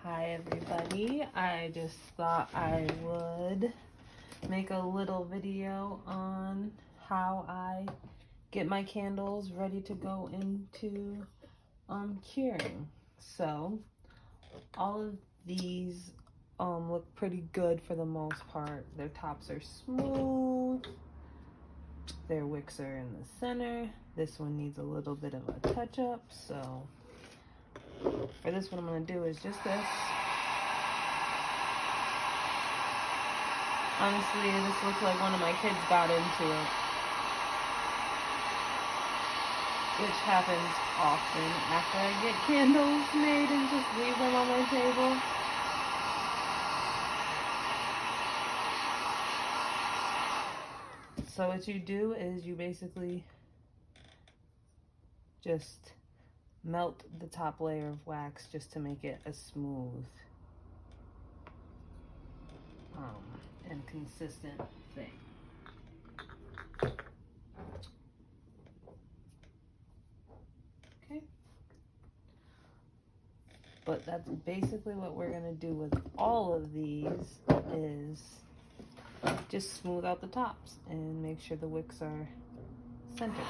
Hi everybody, I just thought I would make a little video on how I get my candles ready to go into curing. So all of these look pretty good for the most part. Their tops are smooth, their wicks are in the center. This one needs a little bit of a touch up, so for this one I'm going to do is just this. Honestly, this looks like one of my kids got into it, which happens often after I get candles made and just leave them on my table. So what you do is you basically just melt the top layer of wax just to make it a smooth and consistent thing. Okay. But that's basically what we're gonna do with all of these is just smooth out the tops and make sure the wicks are centered.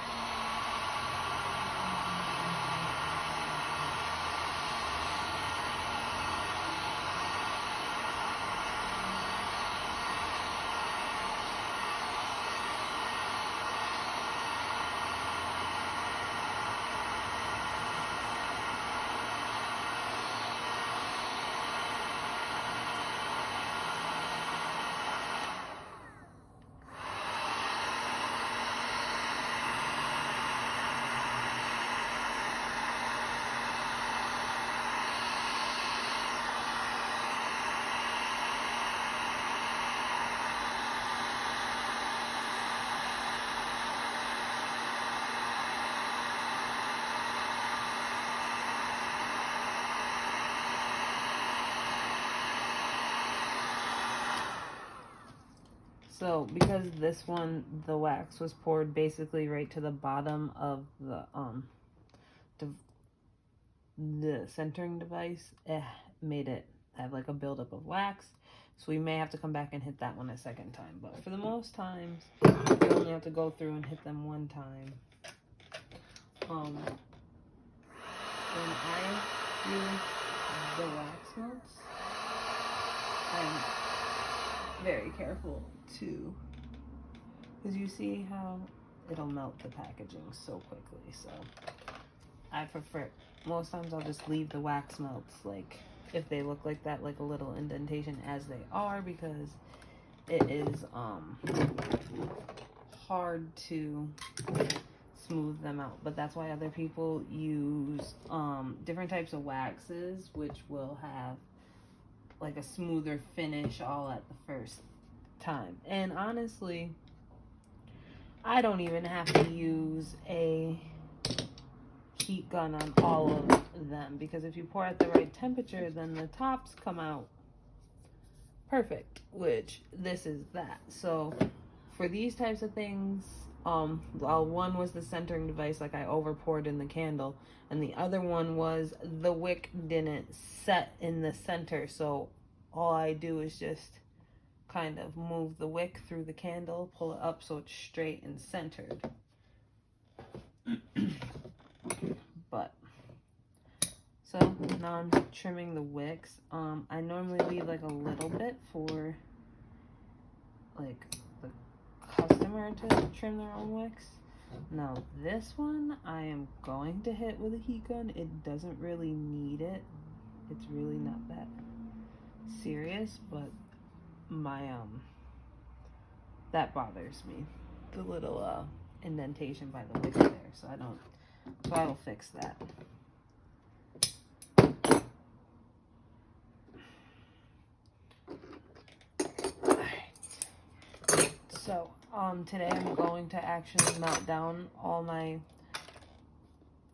So because this one, the wax was poured basically right to the bottom of the centering device, made it have like a buildup of wax. So we may have to come back and hit that one a second time. But for the most times, you only have to go through and hit them one time. When I use the wax melts, I'm very careful too, because you see how it'll melt the packaging so quickly. So I prefer, most times I'll just leave the wax melts, like if they look like that, like a little indentation, as they are, because it is hard to smooth them out. But that's why other people use different types of waxes, which will have like a smoother finish all at the first time. And honestly, I don't even have to use a heat gun on all of them, because if you pour at the right temperature, then the tops come out perfect, which this is that. So for these types of things, one was the centering device, like I over poured in the candle, and the other one was the wick didn't set in the center, so all I do is just kind of move the wick through the candle, pull it up so it's straight and centered. But so now I'm trimming the wicks. I normally leave like a little bit for like the customer to trim their own wicks. Now this one I am going to hit with a heat gun. It doesn't really need it. It's really not that serious, but my that bothers me, the little indentation by the wick there, so I will fix that. So today I'm going to actually melt down all my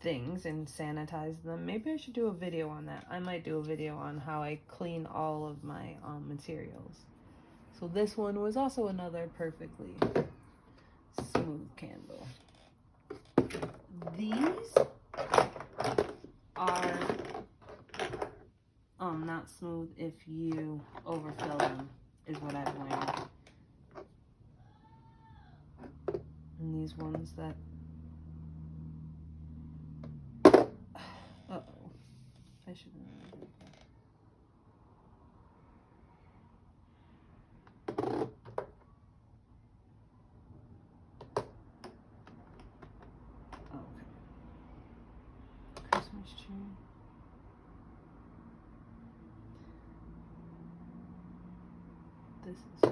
things and sanitize them. Maybe I should do a video on that. I might do a video on how I clean all of my materials. So this one was also another perfectly smooth candle. These are not not smooth if you overfill them, is what I've learned. And these ones that, uh-oh, I should have. Christmas tree. This is you.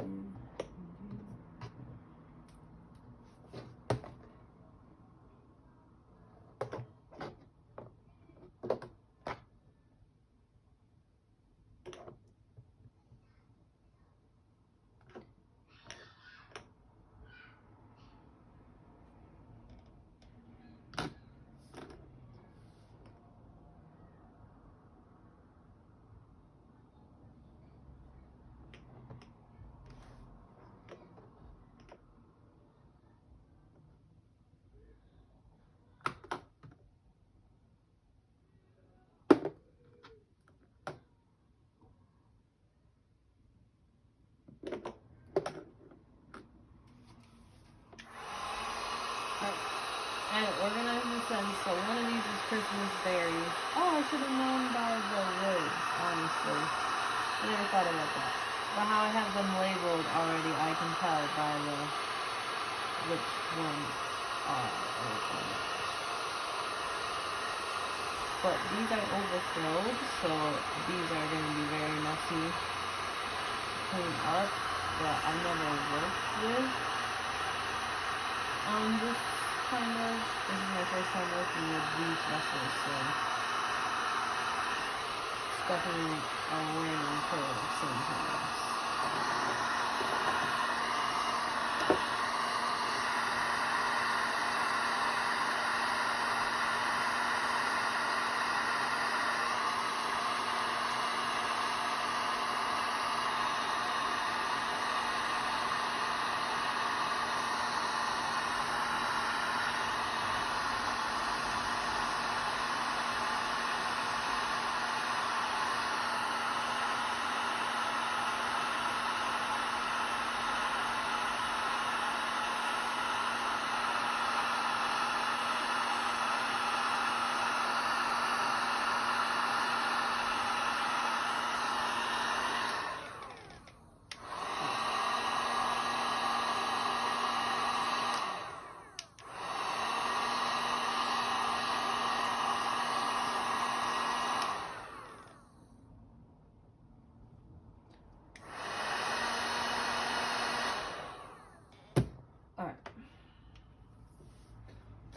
And organize the sense. So one of these is Christmas berry. Oh, I should have known by the wood, honestly. I never thought about that. But how I have them labeled already, I can tell by which ones are open. But these are overfilled, so these are going to be very messy to clean up. That I never worked with this kind of. This is my first time working with these vessels, so it's definitely a learning curve sometimes.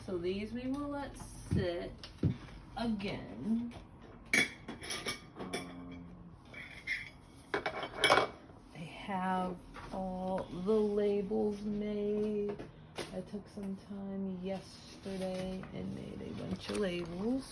So these we will let sit again. I have all the labels made. I took some time yesterday and made a bunch of labels.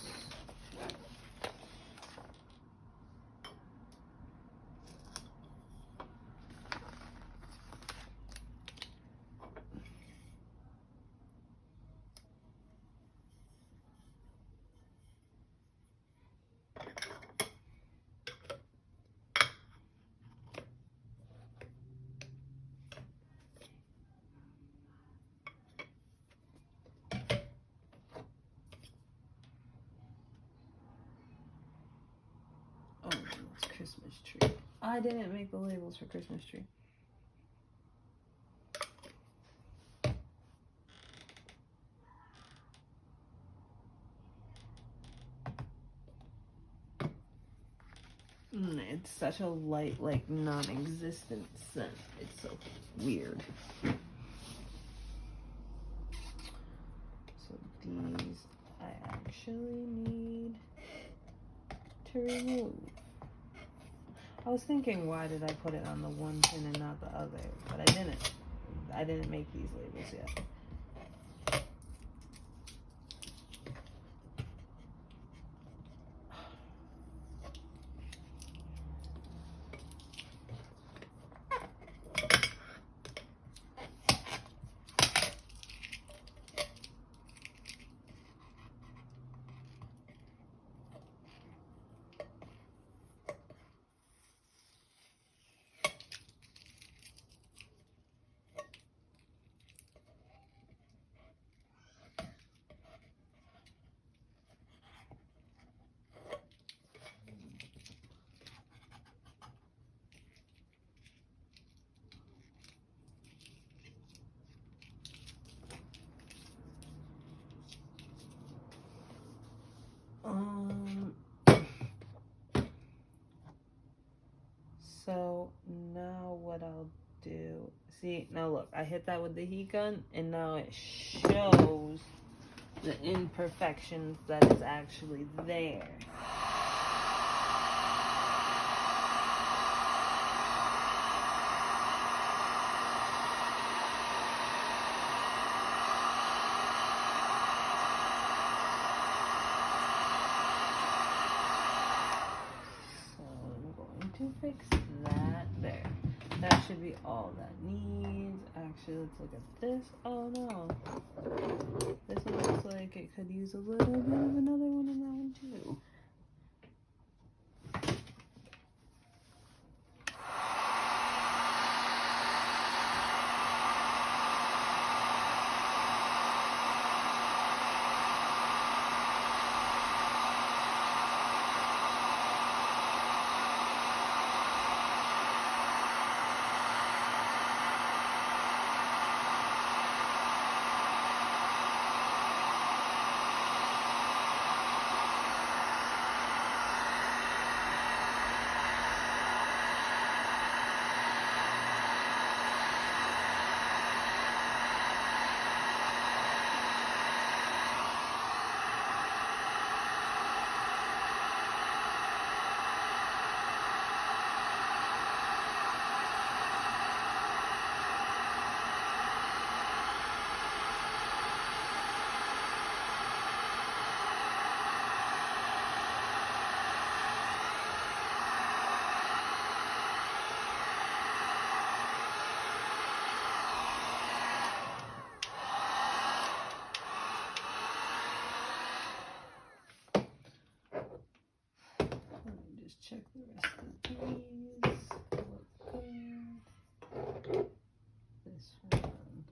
Christmas tree. I didn't make the labels for Christmas tree. It's such a light, like non-existent scent. It's so weird. So these I actually need to remove. I was thinking, why did I put it on the one pin and not the other? But I didn't. I didn't make these labels yet. See, now look, I hit that with the heat gun, and now it shows the imperfections that is actually there. So I'm going to fix that there. That should be all that needs. Actually, let's look at this. Oh no. This one looks like it could use a little bit of another one in that one too. Check the rest of these. Look good. This one.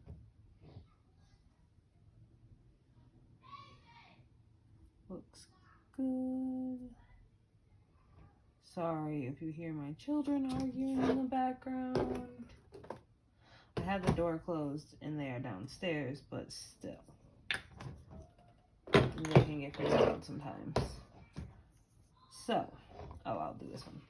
Looks good. Sorry if you hear my children arguing in the background. I have the door closed and they are downstairs, but still. They can get pretty loud sometimes. So, oh, I'll do this one.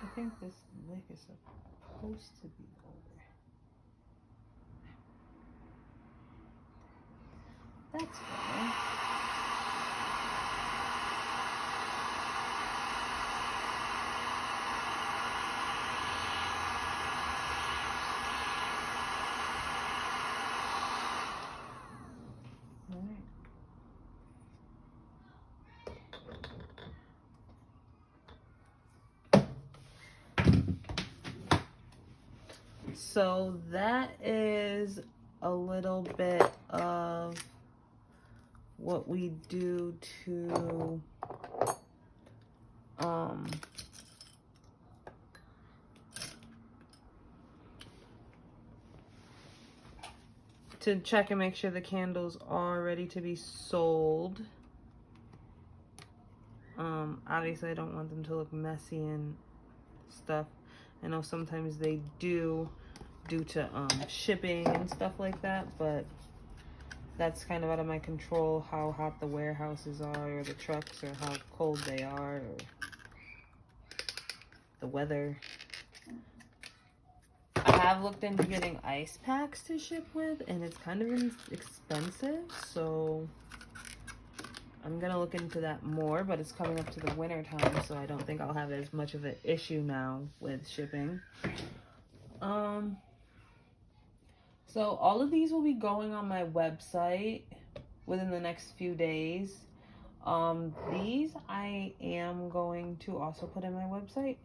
I think this lick is supposed to be over. That's better. So that is a little bit of what we do to check and make sure the candles are ready to be sold. Obviously I don't want them to look messy and stuff. I know sometimes they do due to shipping and stuff like that, but that's kind of out of my control, how hot the warehouses are or the trucks or how cold they are or the weather. I have looked into getting ice packs to ship with, and it's kind of expensive, so I'm gonna look into that more, but it's coming up to the winter time, so I don't think I'll have as much of an issue now with shipping. So all of these will be going on my website within the next few days. These I am going to also put in my website.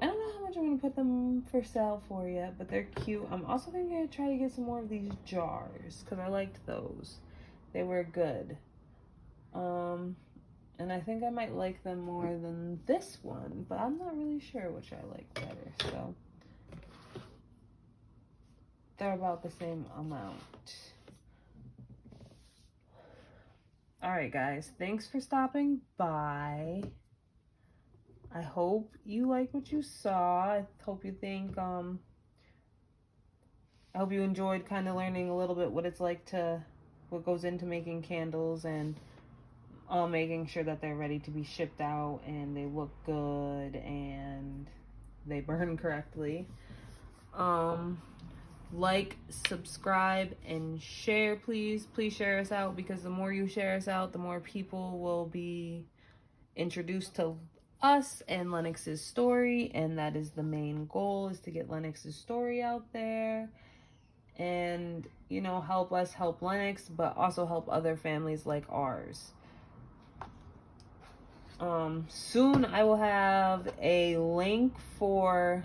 I don't know how much I'm going to put them for sale for yet, but they're cute. I'm also going to try to get some more of these jars because I liked those. They were good. And I think I might like them more than this one, but I'm not really sure which I like better, so they're about the same amount. Alright guys, thanks for stopping by. I hope you like what you saw. I hope you think, I hope you enjoyed kind of learning a little bit what it's like to, what goes into making candles and making sure that they're ready to be shipped out and they look good and they burn correctly. Like, subscribe, and share, please. Please share us out, because the more you share us out, the more people will be introduced to us and Lennox's story, and that is the main goal, is to get Lennox's story out there and, you know, help us help Lennox, but also help other families like ours. Soon I will have a link for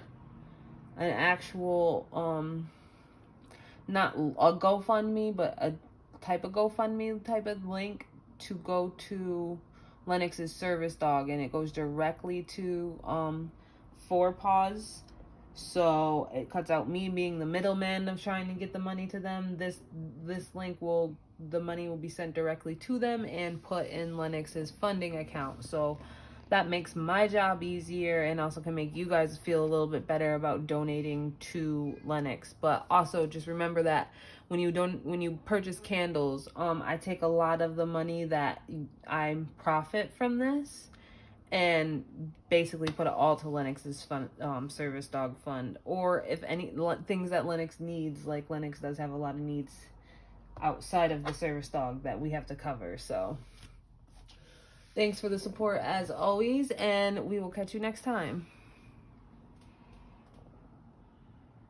an actual not a GoFundMe, but a type of GoFundMe type of link to go to Lennox's service dog, and it goes directly to 4Paws. So it cuts out me being the middleman of trying to get the money to them. This link the money will be sent directly to them and put in Lennox's funding account. So that makes my job easier, and also can make you guys feel a little bit better about donating to Lennox. But also just remember that when you purchase candles, I take a lot of the money that I profit from this and basically put it all to Lennox's fund, service dog fund. Or if any things that Lennox needs, like Lennox does have a lot of needs outside of the service dog that we have to cover. So thanks for the support as always, and we will catch you next time.